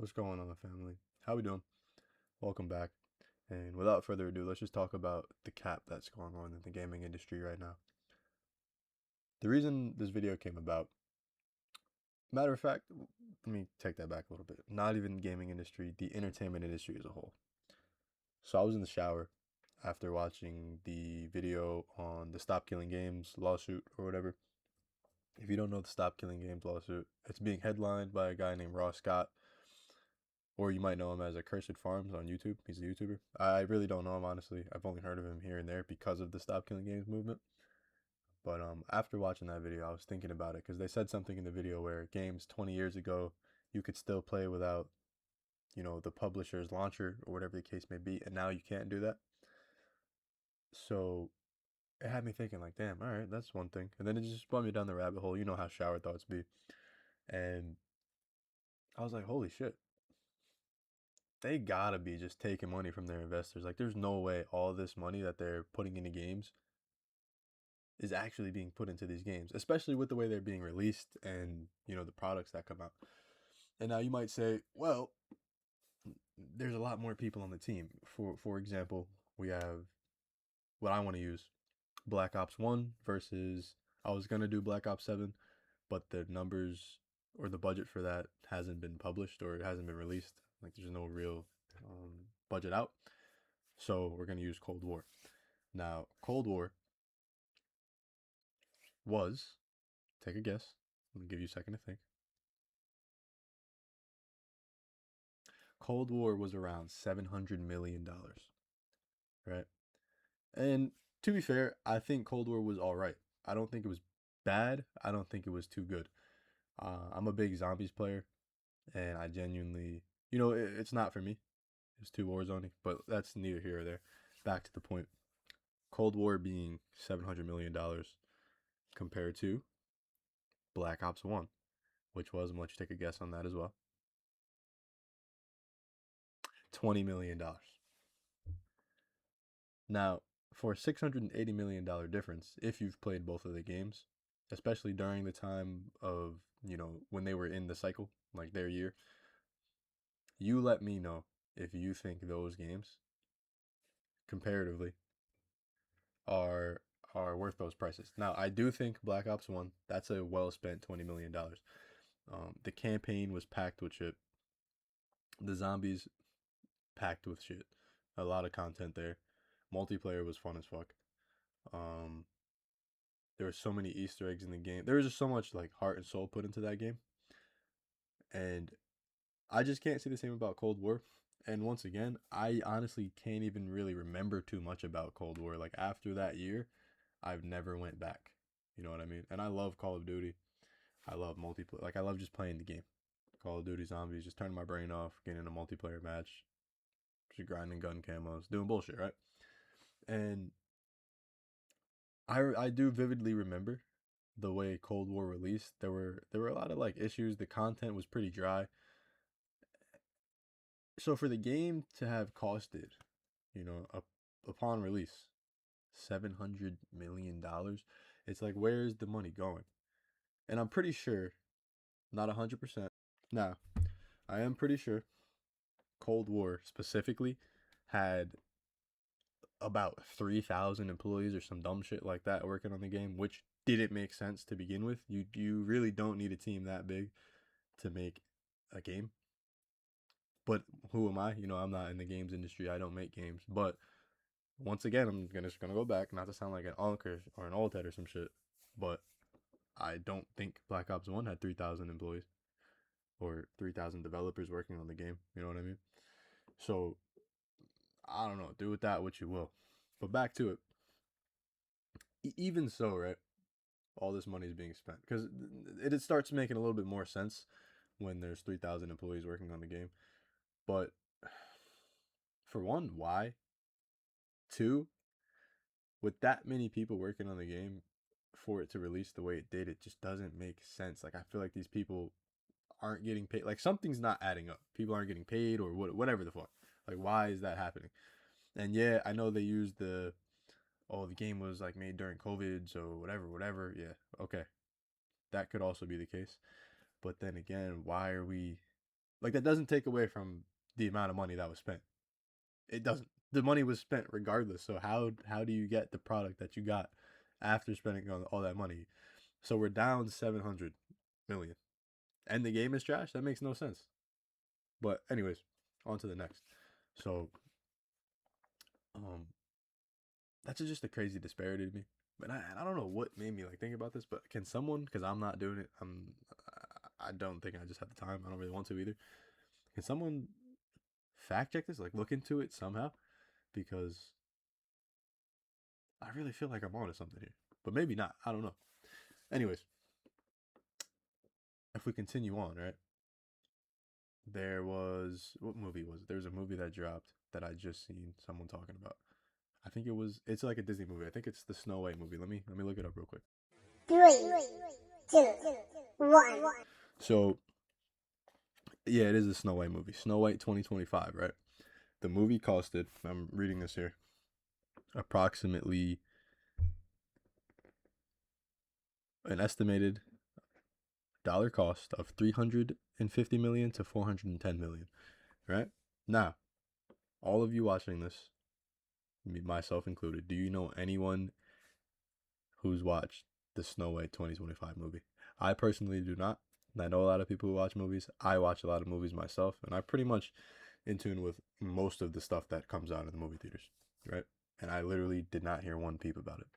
What's going on, family? How we doing? Welcome back. And without further ado, let's just talk about the cap that's going on in the gaming industry right now. The reason this video came about, matter of fact, let me take that back a little bit. Not even the gaming industry, the entertainment industry as a whole. So I was in the shower after watching the video on the Stop Killing Games lawsuit or whatever. If you don't know the Stop Killing Games lawsuit, it's being headlined by a guy named Ross Scott, or you might know him as Accursed Farms on YouTube. He's a YouTuber. I really don't know him, honestly. I've only heard of him here and there because of the Stop Killing Games movement. But after watching that video, I was thinking about it because they said something in the video where games 20 years ago you could still play without, the publisher's launcher or whatever the case may be, and now you can't do that. So it had me thinking, like, damn, all right, that's one thing. And then it just brought me down the rabbit hole. You know how shower thoughts be. And I was like, holy shit, they gotta be just taking money from their investors. Like, there's no way all this money that they're putting into games is actually being put into these games, especially with the way they're being released and, the products that come out. And now you might say, well, there's a lot more people on the team. For example, we have what I want to use, Black Ops 1 versus I was going to do Black Ops 7, but the numbers or the budget for that hasn't been published or it hasn't been released. Like, there's no real budget out. So we're going to use Cold War. Now, Cold War was, take a guess. I'm going to give you a second to think. Cold War was around $700 million, right? And to be fair, I think Cold War was all right. I don't think it was bad. I don't think it was too good. I'm a big zombies player, and I genuinely, it's not for me. It's too Warzone, but that's neither here or there. Back to the point. Cold War being $700 million compared to Black Ops 1, which was, I'm gonna let you take a guess on that as well, $20 million. Now, for a $680 million difference, if you've played both of the games, especially during the time of, when they were in the cycle, like their year, you let me know if you think those games comparatively are are worth those prices. Now, I do think Black Ops 1, that's a well spent $20 million. The campaign was packed with shit. The zombies packed with shit. A lot of content there. Multiplayer was fun as fuck. Um, there were so many Easter eggs in the game. There was just so much like heart and soul put into that game. And I just can't say the same about Cold War. And once again, I honestly can't even really remember too much about Cold War. Like, after that year, I've never went back. You know what I mean? And I love Call of Duty. I love multiplayer. Like, I love just playing the game. Call of Duty Zombies, just turning my brain off, getting in a multiplayer match, just grinding gun camos, doing bullshit, right? And I do vividly remember the way Cold War released. There were a lot of like issues. The content was pretty dry. So for the game to have costed, upon release, $700 million, it's like, where's the money going? And I'm pretty sure, not 100%. Now, I am pretty sure Cold War specifically had about 3,000 employees or some dumb shit like that working on the game, which didn't make sense to begin with. You really don't need a team that big to make a game. But who am I? I'm not in the games industry. I don't make games. But once again, I'm just gonna go back, not to sound like an Unker or an old head or some shit, but I don't think Black Ops 1 had 3,000 employees or 3,000 developers working on the game. You know what I mean? So I don't know. Do with that what you will. But back to it. Even so, right? All this money is being spent because it starts making a little bit more sense when there's 3,000 employees working on the game. But for one, why? Two, with that many people working on the game, for it to release the way it did, it just doesn't make sense. Like, I feel like these people aren't getting paid. Like, something's not adding up. People aren't getting paid or whatever the fuck. Like, why is that happening? And yeah, I know they used the game was like made during COVID, so whatever. Yeah, okay. That could also be the case. But then again, why are we Like, that doesn't take away from the amount of money that was spent. It doesn't. The money was spent regardless. So how do you get the product that you got after spending all that money? So we're down 700 million, and the game is trash. That makes no sense. But anyways, on to the next. So um, that's just a crazy disparity to me. But I don't know what made me like think about this. But can someone? Because I'm not doing it. I don't think I just have the time. I don't really want to either. Can someone fact check this? Like look into it somehow, because I really feel like I'm onto something here. But maybe not. I don't know. Anyways, if we continue on, right? There was what movie was it? There was a movie that dropped that I just seen someone talking about. I think it's like a Disney movie. I think it's the Snow White movie. Let me look it up real quick. 3, 2, 1. So yeah, it is the Snow White movie. Snow White 2025, right? The movie costed, I'm reading this here, approximately an estimated dollar cost of 350 million to 410 million, right? Now, all of you watching this, myself included, do you know anyone who's watched the Snow White 2025 movie? I personally do not. I know a lot of people who watch movies. I watch a lot of movies myself, and I'm pretty much in tune with most of the stuff that comes out in the movie theaters, right? And I literally did not hear one peep about it.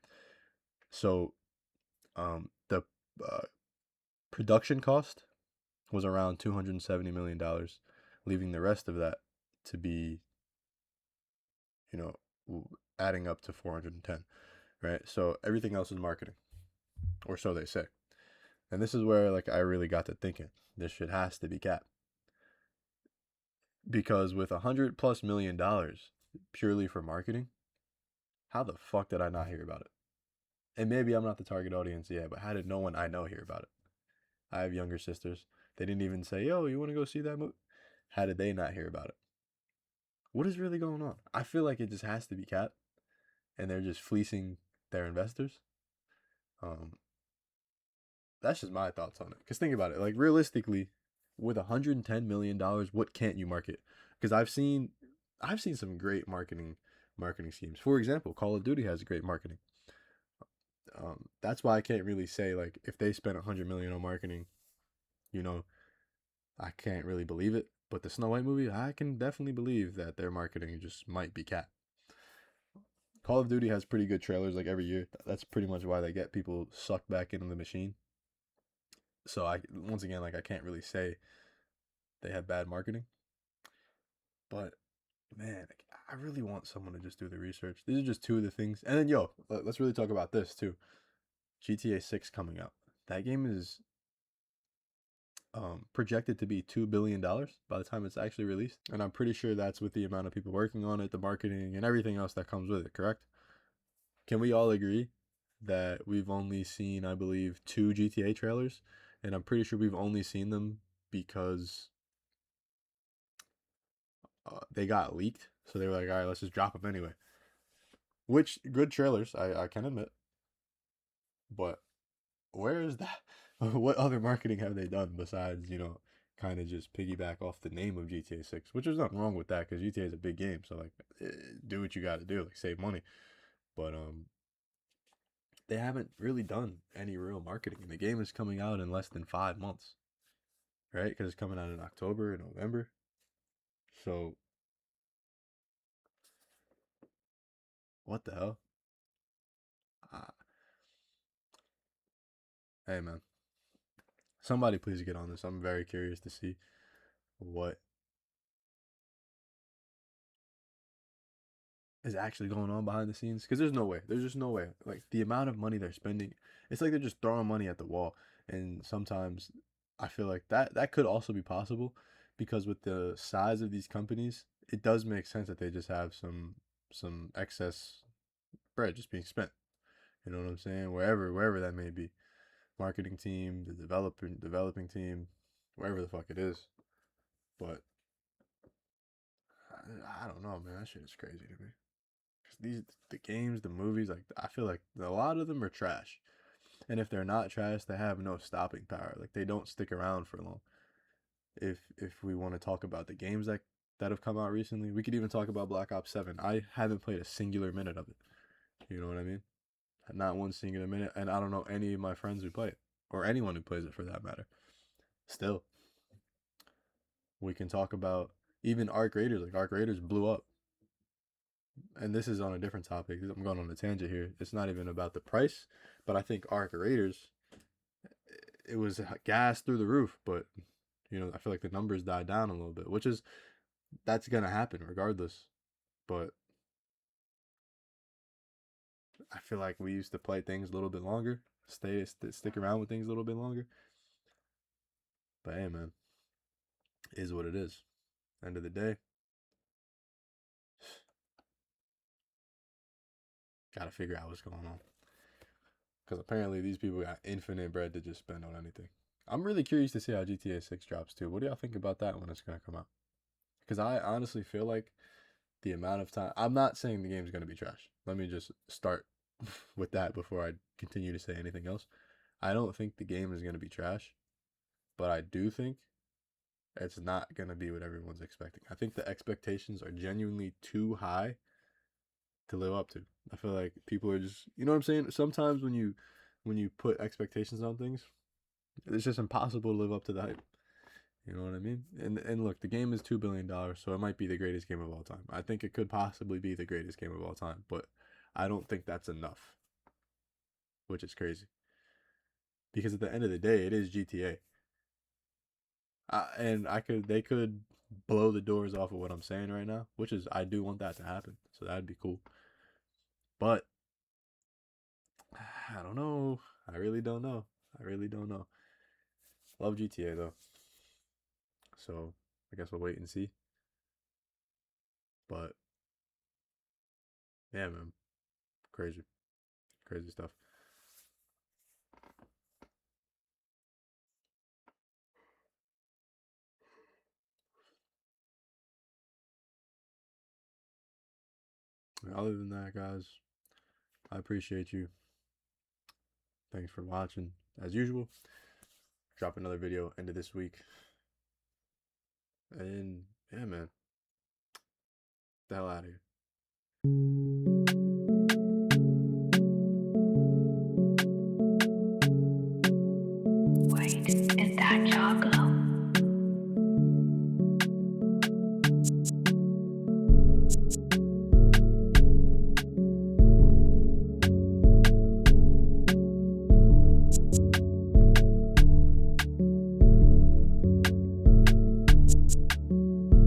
So, the production cost was around $270 million, leaving the rest of that to be, you know, adding up to 410, right? So everything else is marketing, or so they say. And this is where like I really got to thinking, this shit has to be capped. Because with $100+ million purely for marketing, how the fuck did I not hear about it? And maybe I'm not the target audience, yeah, but how did no one I know hear about it? I have younger sisters. They didn't even say, yo, you want to go see that movie? How did they not hear about it? What is really going on? I feel like it just has to be capped, and they're just fleecing their investors. That's just my thoughts on it. Because think about it, like realistically, with $110 million, what can't you market? Because I've seen some great marketing schemes. For example, Call of Duty has great marketing. That's why I can't really say like if they spent 100 million on marketing, you know, I can't really believe it. But the Snow White movie, I can definitely believe that their marketing just might be capped. Call of Duty has pretty good trailers like every year. That's pretty much why they get people sucked back into the machine. So I once again like I can't really say they have bad marketing, but man, I really want someone to just do the research. These are just two of the things. And then yo, let's really talk about this too. GTA 6 coming out. That game is projected to be $2 billion by the time it's actually released, and I'm pretty sure that's with the amount of people working on it, the marketing, and everything else that comes with it. Correct? Can we all agree that we've only seen, I believe, 2 GTA trailers, and I'm pretty sure we've only seen them because they got leaked. So they were like, all right, let's just drop them anyway. Which good trailers, I can admit. But where is that? What other marketing have they done besides, kind of just piggyback off the name of GTA 6? Which there's nothing wrong with that because GTA is a big game. So, like, do what you got to do, like, save money. But, they haven't really done any real marketing. And the game is coming out in less than 5 months, right? Because it's coming out in October and November. So, what the hell? Uh, hey, man. Somebody please get on this. I'm very curious to see what is actually going on behind the scenes because there's no way. There's just no way. Like the amount of money they're spending, it's like they're just throwing money at the wall. And sometimes I feel like that could also be possible because with the size of these companies, it does make sense that they just have some excess bread just being spent. You know what I'm saying? Wherever that may be. Marketing team, the developing team, wherever the fuck it is. But I don't know, man. That shit is crazy to me. The games, the movies, like I feel like a lot of them are trash. And if they're not trash, they have no stopping power. Like they don't stick around for long. if we want to talk about the games that have come out recently, we could even talk about Black Ops 7. I haven't played a singular minute of it. You know what I mean? Not one singular minute, and I don't know any of my friends who play it or anyone who plays it for that matter. Still, we can talk about even Arc Raiders. Like Arc Raiders blew up, and this is on a different topic. I'm going on a tangent here. It's not even about the price, but I think Arc Raiders, it was gas through the roof, but I feel like the numbers died down a little bit, which is that's gonna happen regardless. But I feel like we used to play things a little bit longer, stick around with things a little bit longer. But hey, man, is what it is. End of the day, gotta figure out what's going on. Because apparently these people got infinite bread to just spend on anything. I'm really curious to see how GTA 6 drops too. What do y'all think about that when it's gonna come out? Because I honestly feel like the amount of time. I'm not saying the game's gonna be trash. Let me just start with that before I continue to say anything else. I don't think the game is gonna be trash, but I do think it's not gonna be what everyone's expecting. I think the expectations are genuinely too high to live up to. I feel like people are just, you know what I'm saying? Sometimes when you put expectations on things, it's just impossible to live up to the hype. You know what I mean? And look, the game is $2 billion, so it might be the greatest game of all time. I think it could possibly be the greatest game of all time, but I don't think that's enough, which is crazy. Because at the end of the day, it is GTA. And they could blow the doors off of what I'm saying right now, which is I do want that to happen. So that'd be cool. But I don't know. I really don't know. I really don't know. Love GTA though. So I guess we'll wait and see. But yeah, man. Crazy. Crazy stuff. Other than that, guys, I appreciate you. Thanks for watching. As usual, drop another video end of this week. And yeah, man. The hell out of here.